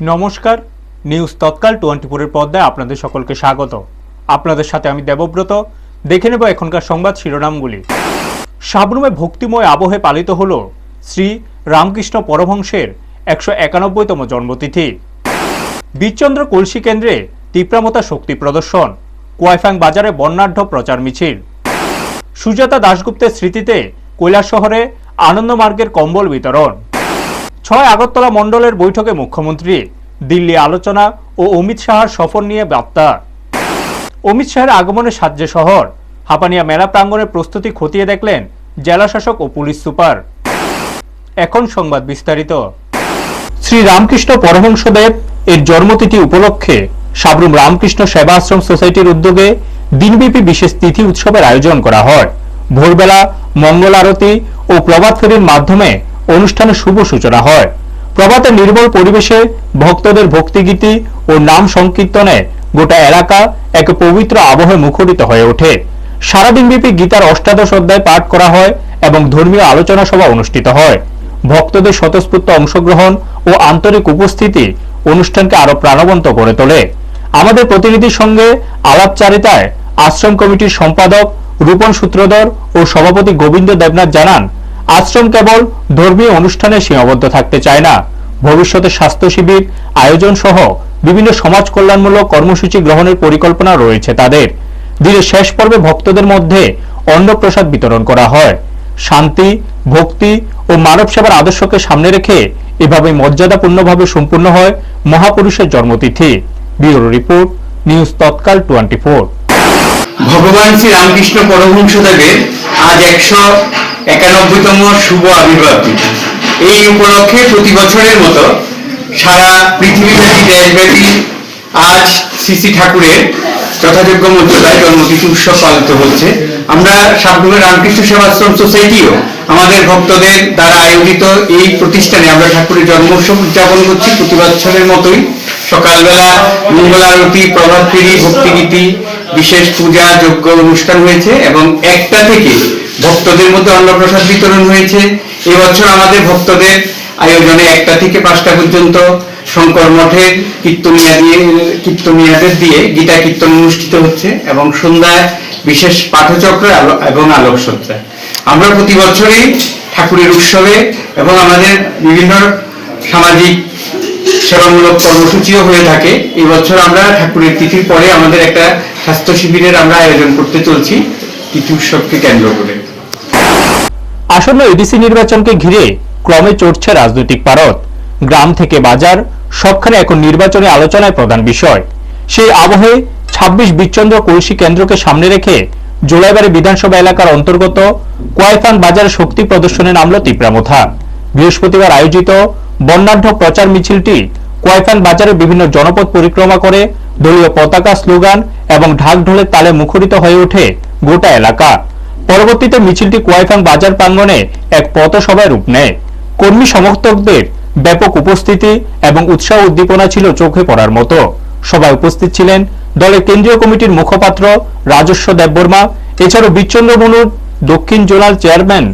নমস্কার, নিউজ তৎকাল 24 পর্দায় আপনাদের সকলকে স্বাগত। আপনাদের সাথে আমি দেবব্রত। দেখে নেব এখনকার সংবাদ শিরোনামগুলি। সাবরুমে ভক্তিময় আবহে পালিত হল শ্রী রামকৃষ্ণ পরমহংসের 191তম জন্মতিথি। বীরচন্দ্র কলসি কেন্দ্রে তীব্রামতা শক্তি প্রদর্শন, কোয়াইফাং বাজারে বর্ণাঢ্য প্রচার মিছিল। সুজাতা দাশগুপ্তের স্মৃতিতে কৈলাসহরে আনন্দমার্গের কম্বল বিতরণ। 6 আগরতলা মণ্ডলের বৈঠকে মুখ্যমন্ত্রী, দিল্লি আলোচনা ও অমিত শাহর সফর নিয়ে বার্তা। অমিত শাহের আগমনে সাজছে শহর, হাপানিয়া মেলা প্রাঙ্গণের প্রস্তুতি খতিয়ে দেখলেন জেলা শাসক ও পুলিশ সুপার। এখন সংবাদ বিস্তারিত। শ্রী রামকৃষ্ণ পরমহংসদেব এর জন্মতিথি উপলক্ষে সাবরুম রামকৃষ্ণ সেবা আশ্রম সোসাইটির উদ্যোগে দিনব্যাপী বিশেষ তিথি উৎসবের আয়োজন করা হয়। ভোরবেলা মঙ্গল আরতি ও প্রভাত ফেরির মাধ্যমে অনুষ্ঠানের শুভ সূচনা হয়। প্রভাতের নির্মল পরিবেশে ভক্তদের ভক্তিগীতি ও নাম সংকীর্তনে গোটা এলাকা এক পবিত্র আবহে মুখরিত হয়ে ওঠে। সারাদিনব্যাপী গীতার অষ্টাদশ অধ্যায় পাঠ করা হয় এবং ধর্মীয় আলোচনা সভা অনুষ্ঠিত হয়। ভক্তদের স্বতঃস্ফূর্ত অংশগ্রহণ ও আন্তরিক উপস্থিতি অনুষ্ঠানকে আরো প্রাণবন্ত করে তোলে। আমাদের প্রতিনিধির সঙ্গে আলাপচারিতায় আশ্রম কমিটির সম্পাদক রূপন সূত্রধর ও সভাপতি গোবিন্দ দেবনাথ জানান, আশ্রম কেবল ধর্মীয় অনুষ্ঠানে সীমাবদ্ধ থাকতে চায় না, ভবিষ্যতে স্বাস্থ্য শিবির আয়োজন সহ বিভিন্ন সমাজ কল্যাণমূলক কর্মসূচি গ্রহণের পরিকল্পনা রয়েছে তাদের। দিনের শেষ পর্বে ভক্তদের মধ্যে অন্নপ্রসাদ বিতরণ করা হয়। শান্তি, ভক্তি ও মানব সেবার আদর্শকে সামনে রেখে এভাবে মর্যাদাপূর্ণভাবে সম্পূর্ণ হয় মহাপুরুষের জন্মতিথি। ব্যুরো রিপোর্ট, নিউজ তৎকাল 24। ভগবান শ্রী রামকৃষ্ণ পরমহংসদেবের আজ 191তম শুভ আবির্ভাব তিথি। এই উপলক্ষে প্রতি বছরের মতো সারা পৃথিবীব্যাপী দেশব্যাপী আজ শ্রী ঠাকুরের যথাযোগ্য মর্যাদায় জন্মতিথি উৎসব পালিত হচ্ছে। আমরা সাবরুমের রামকৃষ্ণ সেবাশ্রম সোসাইটিও আমাদের ভক্তদের দ্বারা আয়োজিত এই প্রতিষ্ঠানে আমরা ঠাকুরের জন্ম উৎসব উদযাপন করছি প্রতি বছরের মতোই। সকালবেলা মঙ্গল আরতি, প্রভাত ফেরি, ভক্তিগীতি, বিশেষ পূজা, যজ্ঞ অনুষ্ঠান হয়েছে এবং 1টা থেকে ভক্তদের মধ্যে অন্নপ্রসাদ বিতরণ হয়েছে। এবছর আমাদের ভক্তদের আয়োজনে 1টা থেকে 5টা পর্যন্ত শঙ্কর মঠের কীর্তনিয়াদের দিয়ে গীতা কীর্তন অনুষ্ঠিত হচ্ছে এবং সন্ধ্যায় বিশেষ পাঠচক্র এবং আলোকসজ্জা। আমরা প্রতি বছরই ঠাকুরের উৎসবে এবং আমাদের বিভিন্ন সামাজিক সেবামূলক কর্মসূচিও হয়ে থাকে। এই বছর আমরা ঠাকুরের তিথির পরে আমাদের একটা স্বাস্থ্য শিবিরের আমরা আয়োজন করতে চলছি তিথি উৎসবকে কেন্দ্র করে। আসন্ন এডিসি নির্বাচনকে ঘিরে ক্রমে চড়ছে রাজনৈতিক পারদ। গ্রাম থেকে বাজার সবখানে এখন নির্বাচনী আলোচনায় প্রধান বিষয়। সেই আবহে 26 বীরচন্দ্র কলসি কেন্দ্রকে সামনে রেখে জোলাইবাড়ি বিধানসভা এলাকার অন্তর্গত কোয়াইফাং বাজার শক্তি প্রদর্শনে নামল তীব্রামথা। বৃহস্পতিবার আয়োজিত বর্ণাঢ্য প্রচার মিছিলটি কোয়াইফাং বাজারের বিভিন্ন জনপদ পরিক্রমা করে দলীয় পতাকা, স্লোগান এবং ঢাক ঢোলের তালে মুখরিত হয়ে ওঠে গোটা এলাকা। পরবর্তীতে মিছিলটি কোয়াইফাং বাজার প্রাঙ্গণে এক পথসভায় রূপ নেয়। কর্মী সমর্থকদের ব্যাপক উপস্থিতি এবং উৎসাহ উদ্দীপনা ছিল চোখে পড়ার মতো। সভায় উপস্থিত ছিলেন দলের কেন্দ্রীয় কমিটির মুখপাত্র রাজস্ব দেববর্মা, এছাড়াও বীরচন্দ্র মনুর দক্ষিণ zonal chairman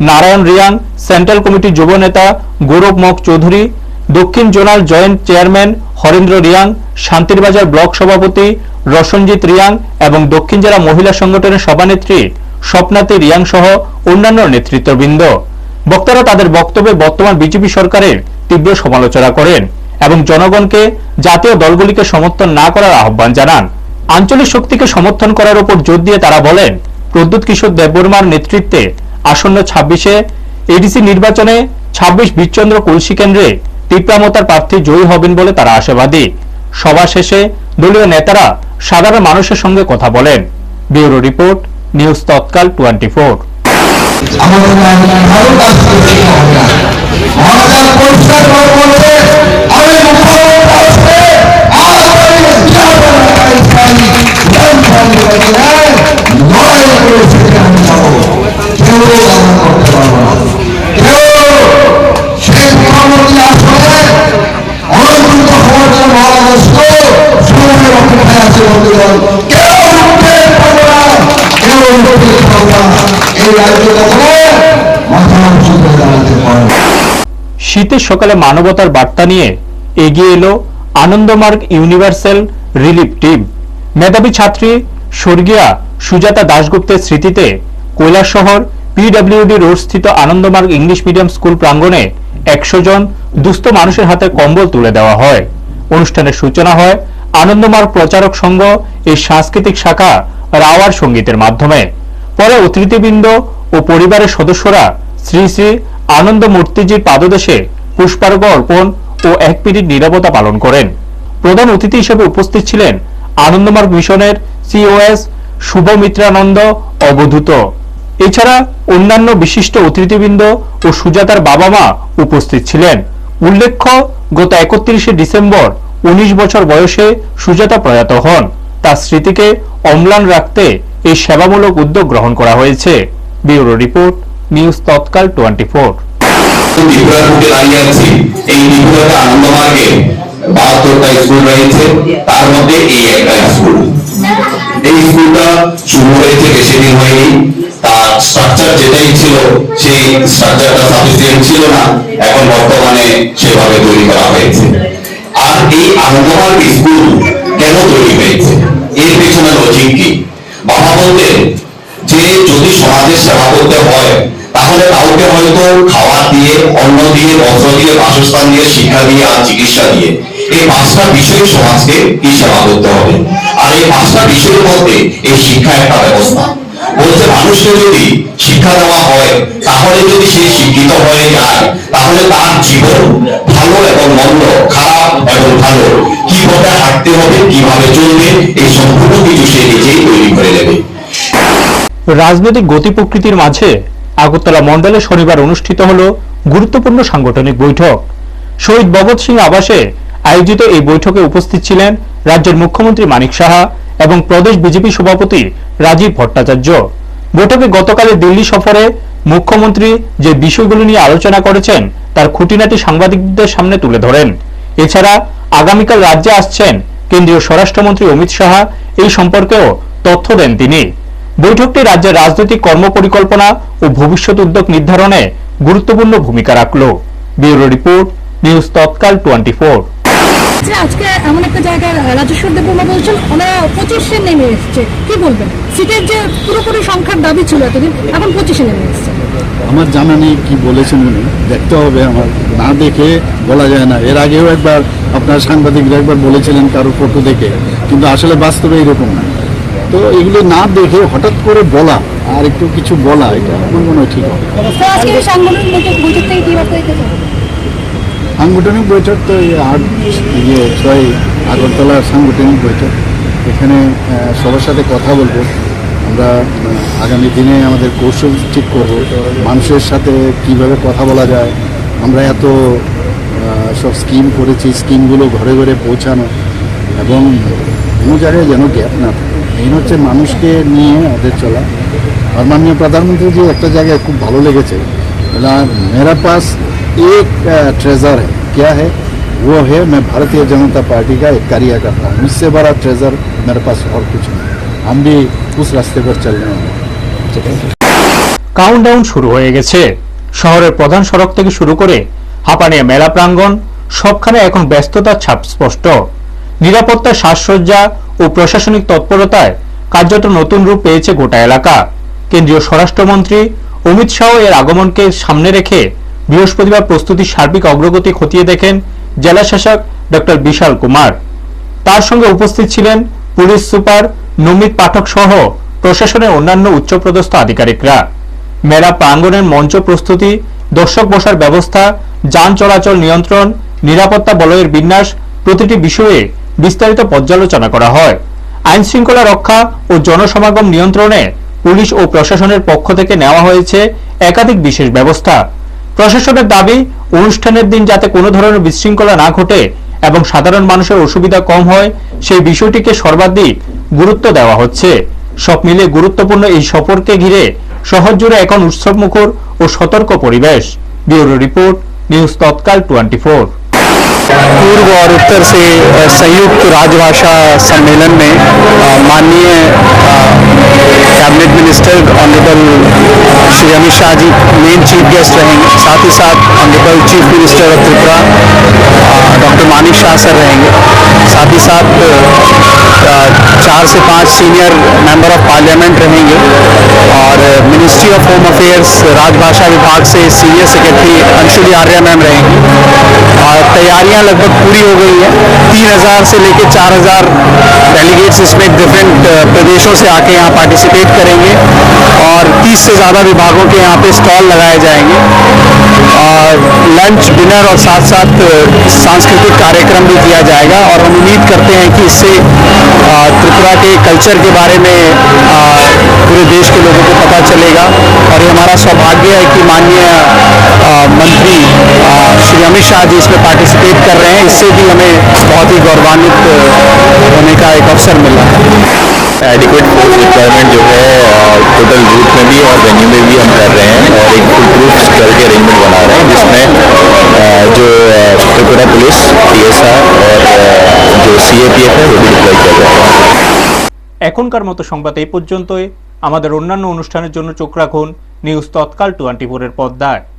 Narayan Riang, central কমিটির যুব নেতা গৌরব মক চৌধুরী, দক্ষিণ zonal joint chairman Harendra Riang, Shantirbazar block সভাপতি রসনজিৎ রিয়াং এবং দক্ষিণ জেলা মহিলা সংগঠনের সভানেত্রী স্বপ্নাতি রিয়াং সহ অন্যান্য নেতৃত্ববৃন্দ। বক্তারা তাদের বক্তব্যে বর্তমান বিজেপি সরকারের তীব্র সমালোচনা করেন এবং জনগণকে জাতীয় দলগুলিকে সমর্থন না করার আহ্বান জানান। আঞ্চলিক শক্তিকে সমর্থন করার উপর জোর দিয়ে তারা বলেন, প্রদ্যুৎ কিশোর দেববর্মার নেতৃত্বে আসন্ন 26 এডিসি নির্বাচনে 26 বীরচন্দ্র কলসি কেন্দ্রে তীব্রামতার প্রার্থী জয়ী হবেন বলে তারা আশাবাদী। সভা শেষে দলীয় নেতারা সাধারণ মানুষের সঙ্গে কথা বলেন। ব্যুরো রিপোর্ট, নিউজ তৎকাল 24। শীতের সকালে মানবতার বার্তা নিয়ে এগিয়ে এলো আনন্দমার্গ ইউনিভার্সাল রিলিফ টিম। মেধাবী ছাত্রী স্বর্গীয়া সুজাতা দাশগুপ্তের স্মৃতিতে কৈলাসহর পিডব্লিউডি রোড স্থিত আনন্দমার্গ ইংলিশ মিডিয়াম স্কুল প্রাঙ্গণে 100 জন দুস্থ মানুষের হাতে কম্বল তুলে দেওয়া হয়। অনুষ্ঠানের সূচনা হয় আনন্দমার্গ প্রচারক সংঘ এই সাংস্কৃতিক শাখা রাওয়ার সঙ্গীতের মাধ্যমে। পরে অতিথিবৃন্দ ও পরিবারের সদস্যরা শ্রী শ্রী আনন্দ মূর্তিজির পাদদেশে পুষ্পার্ঘ অর্পণ ও 1 মিনিট নীরবতা পালন করেন। প্রধান অতিথি হিসেবে উপস্থিত ছিলেন আনন্দমার্গ মিশনের সিওএস শুভমিত্রানন্দ অবধূত। এছাড়া অন্যান্য বিশিষ্ট অতিথিবৃন্দ ও সুজাতার বাবা মা উপস্থিত ছিলেন। উল্লেখ্য, গত 31শে ডিসেম্বর 19 বছর বয়সে সুজাতা প্রয়াত হন। তার স্মৃতিকে অম্লান রাখতে এই সেবামূলক উদ্যোগ গ্রহণ করা হয়েছে। ব্যুরো রিপোর্ট, নিউজ তৎকাল 24। ত্রিপুরাতে দাঁড়িয়ে আছি। এই ত্রিপুরাতে আনন্দমার্গে 72টা স্কুল রয়েছে, তার মধ্যে এই একটা স্কুল। এই স্কুলটা শুরু হয়েছে বেশি দিন হয়নি। তার স্ট্রাকচার যেটাই ছিল সেই স্ট্রাকচারটা সাফিসিয়েন্ট ছিল না, এখন বর্তমানে সেভাবে তৈরি করা হয়েছে। আর এই আনন্দমার্গ স্কুল কেন তৈরি হয়েছে, এর পেছনে লজিক কি? বাবা বলতেন যে যদি সমাজের সেবা করতে হয় তাহলে কাউকে হয়তো খাওয়া দিয়ে, অন্ন দিয়ে, বস্ত্র দিয়ে, বাসস্থান দিয়ে, শিক্ষা দিয়ে আর চিকিৎসা দিয়ে, এই 5টা বিষয় সমাজকে কি সেবা করতে হবে। আর এই 5টা বিষয়ের মধ্যে এই শিক্ষা একটা ব্যবস্থা। বলতে মানুষকে যদি শিক্ষা দেওয়া হয়, তাহলে যদি সে শিক্ষিত হয়ে যায়, তাহলে তার জীবন ভালো এবং মন্দ, খারাপ এবং ভালো, কি পথে হাঁটতে হবে, কিভাবে চলবে, এই সম্পূর্ণ কিছু সে নিজেই তৈরি করে নেবে। রাজনৈতিক গতি প্রকৃতির মাঝে আগরতলা মন্ডলে শনিবার অনুষ্ঠিত হল গুরুত্বপূর্ণ সাংগঠনিক বৈঠক। শহীদ ভগৎ সিং আবাসে আয়োজিত এই বৈঠকে উপস্থিত ছিলেন রাজ্যের মুখ্যমন্ত্রী মানিক সাহা এবং প্রদেশ বিজেপি সভাপতি রাজীব ভট্টাচার্য। বৈঠকে গতকালের দিল্লি সফরে মুখ্যমন্ত্রী যে বিষয়গুলো নিয়ে আলোচনা করেছেন তার খুঁটিনাটি সাংবাদিকদের সামনে তুলে ধরেন। এছাড়া আগামীকাল রাজ্যে আসছেন কেন্দ্রীয় স্বরাষ্ট্রমন্ত্রী অমিত শাহ, এই সম্পর্কেও তথ্য দেন তিনি। বৈঠকটি রাজ্যের রাজনৈতিক কর্মপরিকল্পনা ও ভবিষ্যৎ উদ্যোগ নির্ধারণে গুরুত্বপূর্ণ ভূমিকা রাখল। ব্যুরো রিপোর্ট, নিউজ তৎকাল 24। আজকে এমন একটা জায়গায় রাজেশ্বর দেববর্মা বলছেন ওনারা 25-এ নেমে এসছে, কি বলবেন? সিটের যে পুরোপুরি সংখ্যার দাবি ছিল এতদিন, এখন 25-এ নেমে এসছে। আমার জানা নেই কি বলেছেন উনি, দেখতে হবে। আমার না দেখে বলা যায় না। এর আগেও একবার আপনার সাংবাদিকরা একবার বলেছিলেন কারো ফটো দেখে, কিন্তু আসলে বাস্তবে এরকম না। তো এগুলো না দেখে হঠাৎ করে বলা আর একটু কিছু বলা, এটা আমার মনে হয় ঠিক হবে। তো আজকে এই সাংগঠনিক বৈঠক থেকে কি বার্তা দিতে চান? সাংগঠনিক বৈঠক তো 6 আগরতলার সাংগঠনিক বৈঠক। এখানে সবার সাথে কথা বলবো আমরা। আগামী দিনে আমাদের কৌশল ঠিক করব, মানুষের সাথে কিভাবে কথা বলা যায়। আমরা এত সব স্কিম করেছি, স্কিমগুলো ঘরে ঘরে পৌঁছানো এবং কোনো জায়গায় যেন গ্যাপ না থাকে, এই হচ্ছে মানুষকে নিয়ে আমাদের চলা। আর মাননীয় প্রধানমন্ত্রী যে একটা জায়গায় খুব ভালো লেগেছে, मेरा पास एक ट्रेजर है, क्या है वो है मैं भारतीय जनता पार्टी का एक कार्य करता हूँ, इससे बड़ा ट्रेजर मेरे पास और कुछ नहीं। हम भी उस रास्ते पर चल रहे हैं। কাউন্টডাউন শুরু হয়ে গেছে। শহরের প্রধান সড়ক থেকে শুরু করে হাপানিয়া মেলা প্রাঙ্গণ সবখানে এখন ব্যস্ততার ছাপ স্পষ্ট। নিরাপত্তা, সাজসজ্জা ও প্রশাসনিক তৎপরতায় কার্যত নতুন রূপ পেয়েছে গোটা এলাকা। কেন্দ্রীয় স্বরাষ্ট্রমন্ত্রী অমিত শাহ এর আগমনকে সামনে রেখে বৃহস্পতিবার প্রস্তুতির সার্বিক অগ্রগতি খতিয়ে দেখেন জেলা শাসক ডক্টর বিশাল কুমার। তার সঙ্গে উপস্থিত ছিলেন পুলিশ সুপার নমিত পাঠক সহ প্রশাসনের অন্যান্য উচ্চপদস্থ আধিকারিকরা। মেলা প্রাঙ্গণের মঞ্চ প্রস্তুতি, দর্শক বসার ব্যবস্থা, যান চলাচল নিয়ন্ত্রণ, নিরাপত্তা বলয়ের বিন্যাস প্রতিটি বিষয়ে বিস্তারিত পর্যালোচনা করা হয়। আইন শৃঙ্খলা রক্ষা ও জনসমাগম নিয়ন্ত্রণে পুলিশ ও প্রশাসনের পক্ষ থেকে নেওয়া হয়েছে একাধিক বিশেষ ব্যবস্থা। প্রশাসনের দাবি, অনুষ্ঠানের দিন যাতে কোনো ধরনের বিশৃঙ্খলা না ঘটে এবং সাধারণ মানুষের অসুবিধা কম হয় সেই বিষয়টিকে সর্বাধিক গুরুত্ব দেওয়া হচ্ছে। সব মিলে গুরুত্বপূর্ণ এই সফরকে ঘিরে শহর জুড়ে এখন উৎসবমুখর ও সতর্ক পরিবেশ। ব্যুরো রিপোর্ট, নিউজ তৎকাল 24। पूर्व और उत्तर से संयुक्त राजभाषा सम्मेलन में माननीय cabinet minister honourable Shri Amit Shah ji main chief guest रहेंगे। साथ ही साथ honourable chief minister of Tripura doctor Manik Saha sir रहेंगे, साथ ही साथ 4 से 5 सीनियर मेंबर ऑफ पार्लियामेंट रहेंगे और मिनिस्ट्री ऑफ होम अफेयर्स राजभाषा विभाग से senior secretary Anshuli Arya ma'am रहेंगी। और तैयारियां लगभग पूरी हो गई हैं। 3000 से लेकर 4000 डेलीगेट्स इसमें डिफरेंट प्रदेशों से आके यहाँ पार्टिसिपेट करेंगे और 30 से ज़्यादा विभागों के यहाँ पे स्टॉल लगाए जाएंगे और लंच डिनर और साथ साथ सांस्कृतिक कार्यक्रम भी किया जाएगा। और हम उम्मीद करते हैं कि इससे त्रिपुरा के कल्चर के बारे में पूरे देश के लोगों को पता चलेगा। और ये हमारा सौभाग्य है कि माननीय मंत्री श्री अमित शाह जी इसमें पार्टिसिपेट कर रहे हैं। इससे भी हमें बहुत ही गौरवान्वित होने का एक अवसर मिल रहा है। एडिक्वेट फोर्स रिक्वायरमेंट जो है टोटल रूट में भी और वेन्यू में भी हम कर रहे हैं और एक फुल प्रूफ स्ट्रक्चर के अरेंजमेंट बना रहे हैं, जिसमें जो त्रिपुरा पुलिस, TSR और जो CAPF है वो भी डिप्लॉय किया जाएगा। এখনকার মতো সংবাদ এই পর্যন্তই। আমাদের অন্যান্য অনুষ্ঠানের জন্য চোখ রাখুন নিউজ তৎকাল 24-এর পর্দায়।